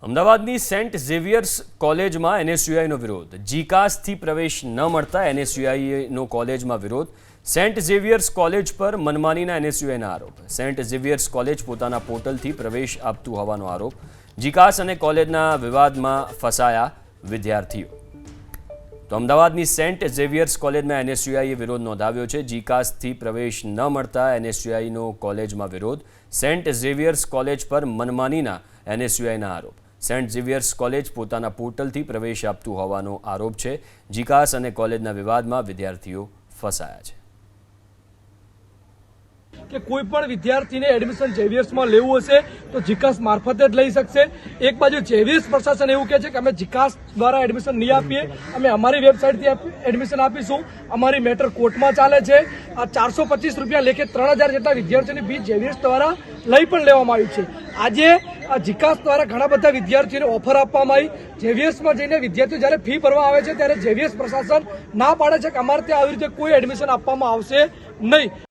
અમદાવાદની Saint Xavier's કોલેજમાં એનએસયુઆઈનો વિરોધ. જીકાસથી પ્રવેશ ન મળતા એનએસયુઆઈનો કોલેજમાં વિરોધ. સેન્ટ ઝેવિયર્સ કોલેજ પર મનમાનીના એનએસયુઆઈના આરોપ. સેન્ટ ઝેવિયર્સ કોલેજ પોતાના પોર્ટલથી પ્રવેશ આપતું હોવાનો આરોપ. જીકાસ અને કોલેજના વિવાદમાં ફસાયા વિદ્યાર્થીઓ. તો અમદાવાદની સેન્ટ ઝેવિયર્સ કોલેજમાં એનએસયુઆઈએ વિરોધ નોંધાવ્યો છે. જીકાસથી પ્રવેશ ન મળતા એનએસયુઆઈનો કોલેજમાં વિરોધ. સેન્ટ ઝેવિયર્સ કોલેજ પર મનમાનીના એનએસયુઆઈના આરોપ. સેન્ટ ઝેવિયર્સ કોલેજ પોતાના પોર્ટલથી પ્રવેશ આપતું હોવાનો આરોપ છે. જીકાસ અને કોલેજના વિવાદમાં વિદ્યાર્થીઓ ફસાયા છે. કે કોઈ પણ વિદ્યાર્થીને એડમિશન ઝેવિયર્સમાં લેવું હશે તો જીકાસ મારફતે જ લઈ શકશે. એક બાજુ ઝેવિયર્સ પ્રશાસન એવું કહે છે કે અમે જીકાસ દ્વારા એડમિશન નહીં આપીએ, અમે અમારી વેબસાઇટથી એડમિશન આપીશું. અમારી મેટર કોર્ટમાં ચાલે છે. આ 425 રૂપિયા લેખે 3000 જેટલા વિદ્યાર્થીઓની ફી ઝેવિયર્સ દ્વારા લઈ પણ લેવામાં આવી છે. આજે આ જીકાસ દ્વારા ઘણા બધા વિદ્યાર્થીઓને ઓફર આપવામાં આવી. ઝેવિયર્સમાં જઈને વિદ્યાર્થીઓ જ્યારે ફી ભરવા આવે છે ત્યારે ઝેવિયર્સ પ્રશાસન ના પાડે છે કે અમારે ત્યાં આવી રીતે કોઈ એડમિશન આપવામાં આવશે નહીં.